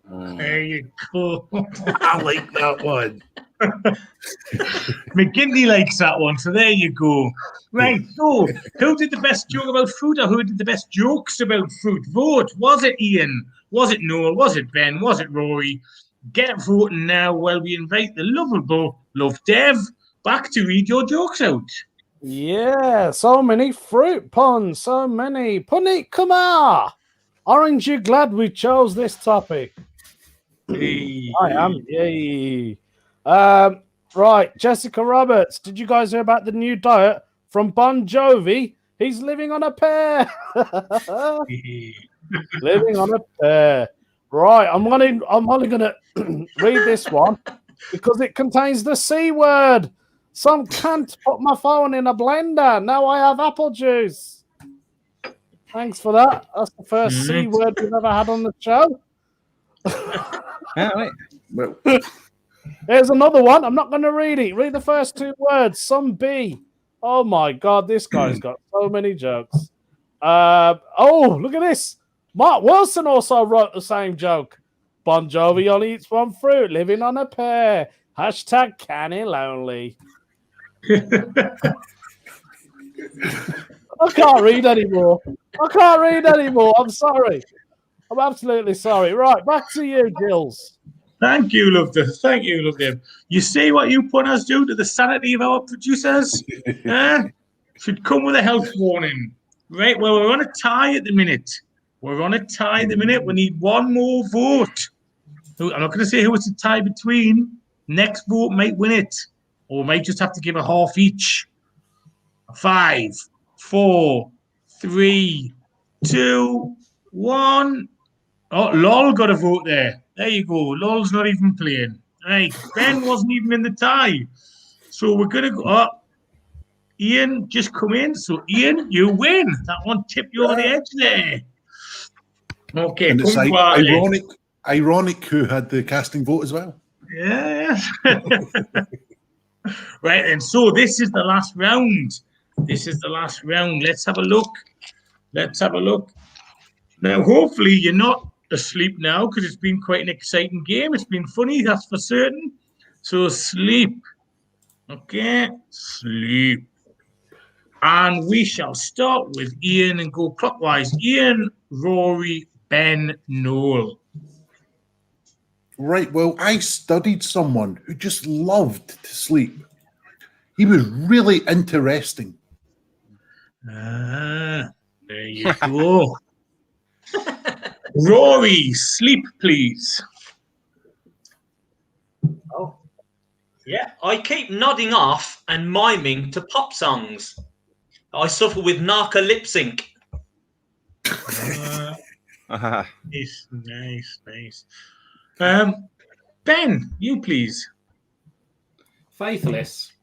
There you go. I like that one. McGinty likes that one, so there you go. Right, so who did the best joke about fruit, or who did the best jokes about fruit? Vote. Was it Ian? Was it Noel? Was it Ben? Was it Rory? Get voting now while we invite the lovable Love Dev back to read your jokes out. Yeah, so many fruit puns, so many. Puneet Kumar, aren't you glad we chose this topic? Hey. I am. Yay. Right, Jessica Roberts, did you guys hear about the new diet from Bon Jovi? He's living on a pear. Living on a pear. Right, I'm only gonna read this one because it contains the C word. Some cunt put my phone in a blender. Now I have apple juice. Thanks for that. That's the first C word we've ever had on the show. Well, Here's another one. I'm not going to read it. Read the first two words. Some B. Oh my God, this guy's got so many jokes. Oh, look at this. Mark Wilson also wrote the same joke. Bon Jovi only eats one fruit, living on a pear. Hashtag canny lonely. I can't read anymore. I'm sorry. I'm absolutely sorry. Right, back to you, Gills. Thank you, Love Dev. Thank you, Love Dev. You see what you punters do to the sanity of our producers? Should come with a health warning. Right, well, we're on a tie at the minute. We need one more vote. I'm not going to say who it's a tie between. Next vote might win it. Or we might just have to give a half each. 5, 4, 3, 2, 1. Oh, Lol got a vote there. There you go. Lol's not even playing. Right. Ben wasn't even in the tie. So we're going to go. Oh, Ian just come in. So, Ian, you win. That one tipped you over the edge there. Okay. And it's ironic who had the casting vote as well. Yeah. Right. And so this is the last round. Let's have a look. Now, hopefully, you're not asleep now because it's been quite an exciting game. It's been funny, that's for certain. So sleep. Okay, sleep. And we shall start with Ian and go clockwise. Ian, Rory, Ben, Noel. Right, well, I studied someone who just loved to sleep. He was really interesting. There you go. Rory, sleep, please. Oh, yeah. I keep nodding off and miming to pop songs. I suffer with narco lip sync. Nice. Ben, you please. Faithless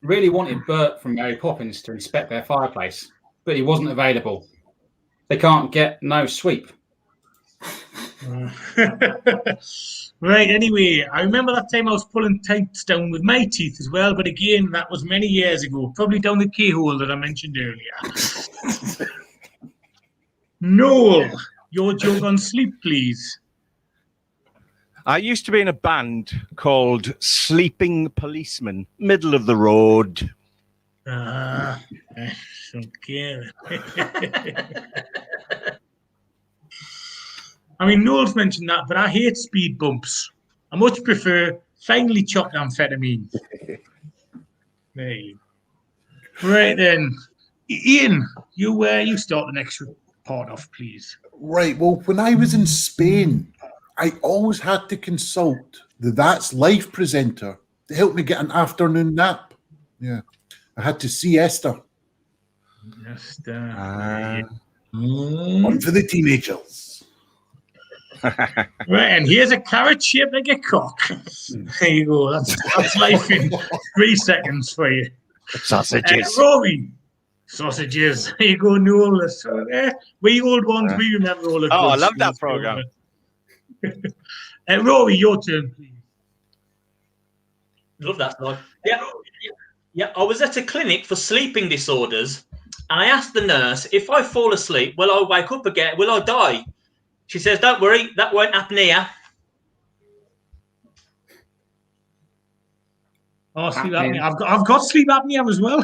really wanted Bert from Mary Poppins to inspect their fireplace, but he wasn't available. They can't get no sweep. Right, anyway, I remember that time I was pulling tights down with my teeth as well, but again, that was many years ago, probably down the keyhole that I mentioned earlier. Noel, your joke on sleep, please. I used to be in a band called Sleeping Policeman, middle of the road. I don't care. I mean, Noel's mentioned that, but I hate speed bumps. I much prefer finely chopped amphetamine. Hey. Right then, Ian, you start the next part off, please. Right. Well, when I was in Spain, I always had to consult the That's Life presenter to help me get an afternoon nap. Yeah. I had to siesta. Just, One for the teenagers. Right, and here's a carrot shaped like a cock. There you go. That's life in 3 seconds for you. Sausages. Rory, sausages. There you go, Noel. We old ones, we remember all of Oh, I love that program. Rory, your turn, please. Love that slide. Yeah. I was at a clinic for sleeping disorders, and I asked the nurse, if I fall asleep, will I wake up again? Will I die? She says, don't worry, that won't happen here. Oh, sleep apnea. I've got sleep apnea as well.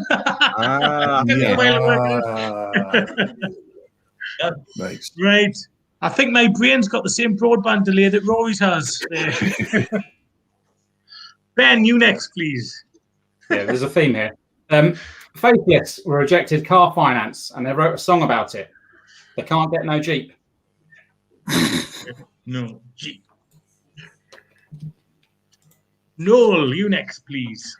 Nice. Right. I think my brain's got the same broadband delay that Rory's has. Ben, you next, please. Yeah, there's a theme here. Faithless were rejected car finance, and they wrote a song about it. They can't get no Jeep. No Jeep. Noel, you next, please.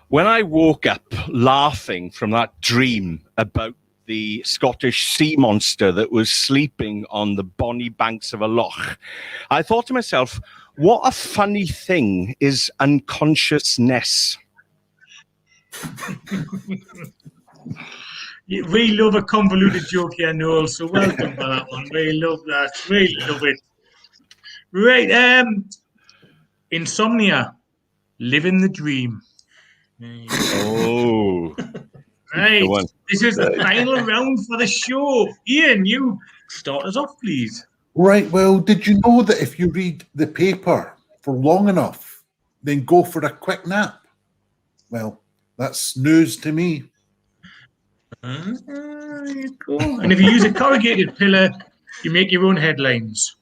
When I woke up laughing from that dream about the Scottish sea monster that was sleeping on the bonny banks of a loch, I thought to myself, what a funny thing is unconsciousness. We love a convoluted joke here, Noel, so welcome for that one. We love that. We love it. Right, insomnia, living the dream. Oh. Right, this is the final round for the show. Ian, you start us off, please. Right. Well, did you know that if you read the paper for long enough, then go for a quick nap? Well, that's news to me. There you go. And if you use a corrugated pillar, you make your own headlines.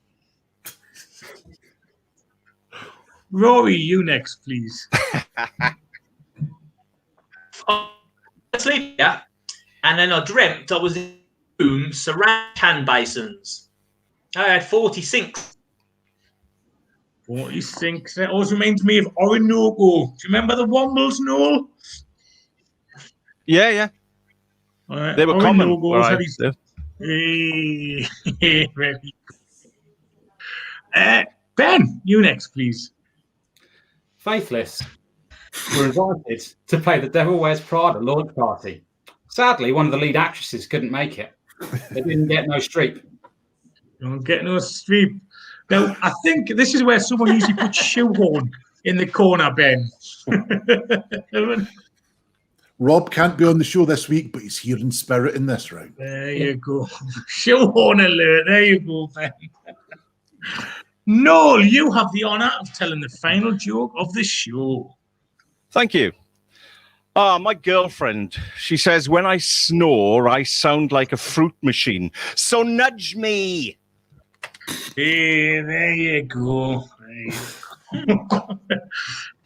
Rory, you next, please. Asleep, yeah. And then I dreamt I was in a room surrounded can basins. I had 40 sinks. 40 sinks. That always reminds me of Orinoco. Do you remember the Wombles, Noel? Yeah. They were common where I lived. Ben, you next, please. Faithless were invited to play the Devil Wears Prada launch party. Sadly, one of the lead actresses couldn't make it. They didn't get no streep. Don't get no streep. Now, I think this is where someone usually puts shoehorn in the corner, Ben. Rob can't be on the show this week, but he's here in spirit in this round. There you go. Shoehorn alert. There you go, Ben. Noel, you have the honour of telling the final joke of the show. Thank you. My girlfriend, she says, when I snore, I sound like a fruit machine. So nudge me. Hey, there you go.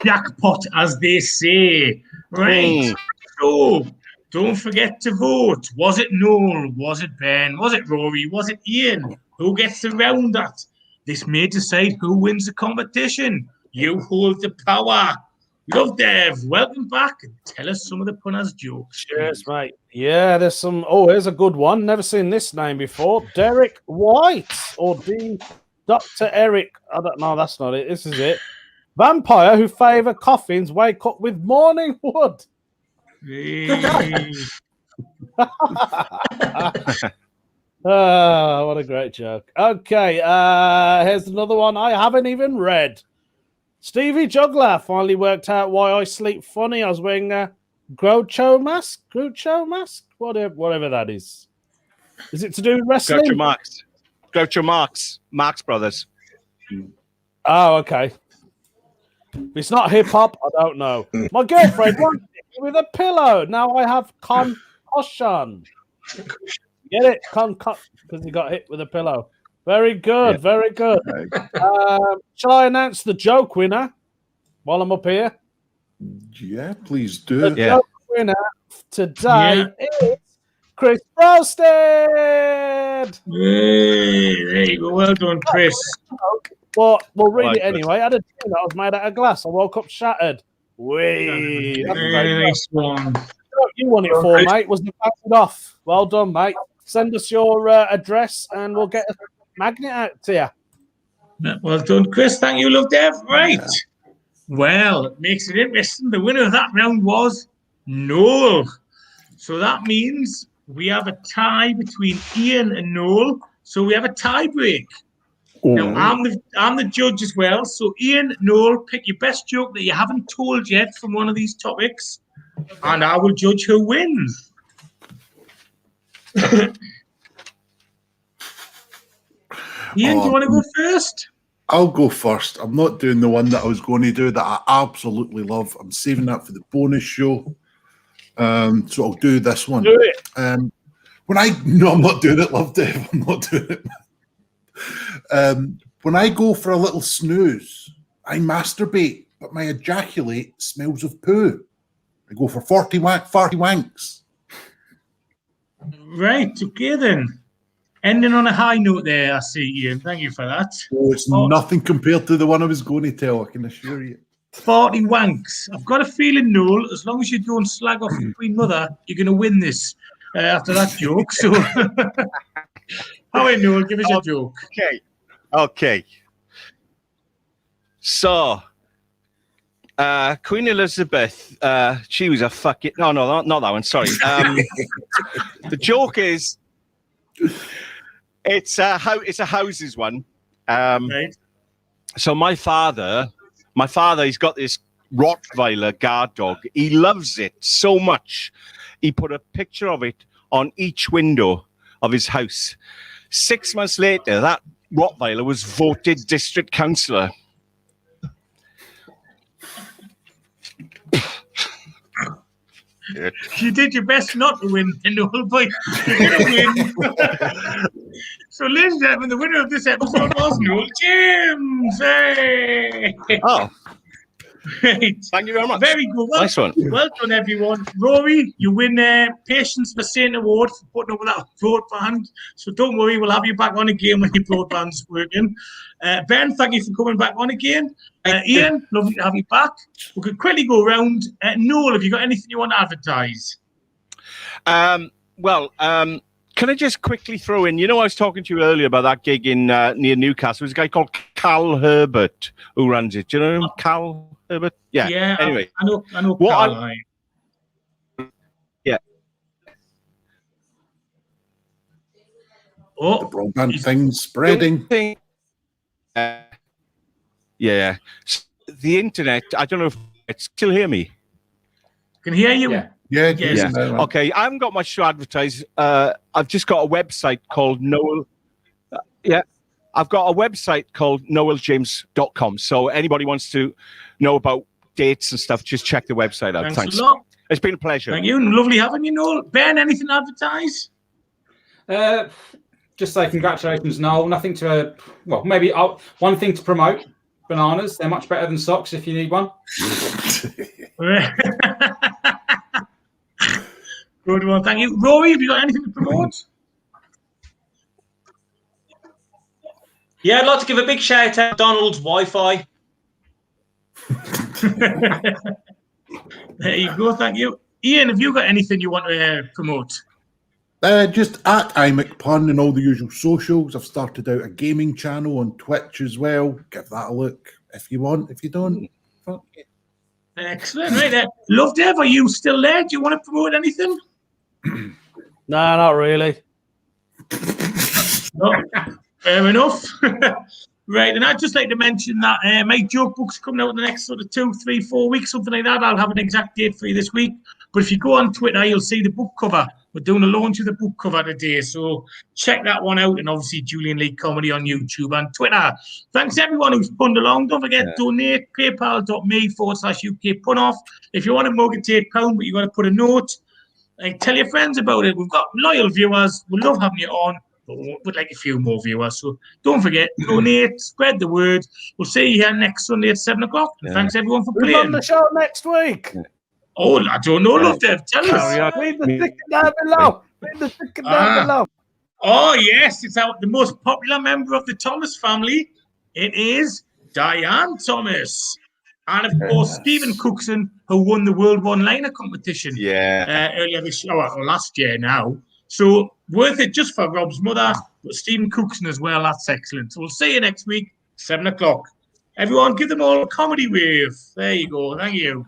Jackpot, as they say. Right. So, don't forget to vote. Was it Noel? Was it Ben? Was it Rory? Was it Ian? Who gets to round that? This may decide who wins the competition. You hold the power. Love Dev, welcome back and tell us some of the punters' jokes. Cheers, mate. Yeah, there's some. Oh, here's a good one. Never seen this name before. Derek White or Dr. Eric. I don't know. That's not it. This is it. Vampire who favour coffins wake up with morning wood. Hey. Oh, what a great joke. Okay, here's another one I haven't even read. Stevie Juggler finally worked out why I sleep funny. I was wearing a Groucho mask? Whatever that is. Is it to do with wrestling? Groucho Marx Brothers. Oh, okay. If it's not hip hop, I don't know. My girlfriend wanted it with a pillow. Now I have concussion. Get it? Because he got hit with a pillow. Very good, very good. Shall I announce the joke winner while I'm up here? Yeah, please do. The joke winner today is Chris Roasted. Hey, there you go. Well done, Chris. Well, we'll read it anyway. I had a dream that was made out of glass. I woke up shattered. Whee! Nice one. You won it for, mate. Wasn't it off? Well done, mate. Send us your address and we'll get a magnet out to you. Well done, Chris. Thank you, Love Dev. Right. Well, it makes it interesting. The winner of that round was Noel. So that means we have a tie between Ian and Noel. So we have a tie break. Now, I'm the judge as well. So, Ian, Noel, pick your best joke that you haven't told yet from one of these topics, and I will judge who wins. Ian, do you want to go first? I'll go first. I'm not doing the one that I was going to do that I absolutely love. I'm saving that for the bonus show. So I'll do this one. Do it. I'm not doing it, Love Dave. I'm not doing it. When I go for a little snooze, I masturbate, but my ejaculate smells of poo. I go for 40 wanks. Right, okay then. Ending on a high note there, I see, Ian. Thank you for that. Oh, it's nothing compared to the one I was going to tell, I can assure you. 40 wanks. I've got a feeling, Noel, as long as you don't slag off the Queen Mother, you're going to win this after that joke. So, how are you, Noel? Give us your joke. Okay. So, Queen Elizabeth, she was a fucking... No, not that one. Sorry. The joke is, it's a houses one. Right. So my father, he's got this Rottweiler guard dog. He loves it so much. He put a picture of it on each window of his house. 6 months later, that Rottweiler was voted district councillor. You did your best not to win, Noel, but you're going to win. So, ladies and gentlemen, the winner of this episode was Noel James. Hey! Oh. Right. Thank you very much. Very good. Nice one. Well done, everyone. Rory, you win Patience for Saint Award for putting up with that broadband. So don't worry, we'll have you back on again when your broadband's working. Ben, thank you for coming back on again. Ian, lovely to have you back. We could quickly go around. Noel, have you got anything you want to advertise? Can I just quickly throw in, I was talking to you earlier about that gig in near Newcastle. There's a guy called Cal Herbert who runs it. Do you know him, Cal Herbert? Yeah. Anyway. I know Cal. Yeah. The broadband thing's spreading. Yeah. So the internet, I don't know if it's still hear me. Can hear you? Yeah. Yeah. Okay, I haven't got much to advertise. I've just got a website called Noel. I've got a website called noeljames.com. So anybody wants to know about dates and stuff, just check the website out. Thanks. A lot. It's been a pleasure. Thank you. Lovely having you, Noel. Ben, anything to advertise? Just say congratulations, Noel. Nothing to, maybe one thing to promote. Bananas. They're much better than socks if you need one. Good one, thank you. Rory, have you got anything to promote? Yeah, I'd like to give a big shout out to Donald's Wi-Fi. There you go, thank you. Ian, have you got anything you want to promote? Just at iMcPun and all the usual socials. I've started out a gaming channel on Twitch as well. Give that a look if you want. If you don't, fuck it. Excellent, right there. Love Dev, are you still there? Do you want to promote anything? No, not really. No, fair enough. Right, and I'd just like to mention that my joke book's coming out in the next sort of 2, 3, 4 weeks, something like that. I'll have an exact date for you this week. But if you go on Twitter, you'll see the book cover. We're doing a launch of the book cover today, so check that one out. And obviously, Julian Lee Comedy on YouTube and Twitter. Thanks everyone who's punned along. Don't forget, donate, paypal.me/UK Punoff. If you want to mug it, £8, but you've got to put a note. Tell your friends about it. We've got loyal viewers. We love having you on. We'd like a few more viewers. So don't forget, donate, spread the word. We'll see you here next Sunday at 7 o'clock. And thanks everyone for Who's playing. on the show next week? Oh, I don't know, Love Dev. Tell us. Read the ticket down below. Read the ticket down below. Oh, yes. It's the most popular member of the Thomas family. It is Diane Thomas. And, of course, Stephen Cookson, who won the World One-Liner competition earlier this year, or last year now. So worth it just for Rob's mother, but Stephen Cookson as well. That's excellent. So we'll see you next week, 7 o'clock. Everyone, give them all a comedy wave. There you go. Thank you.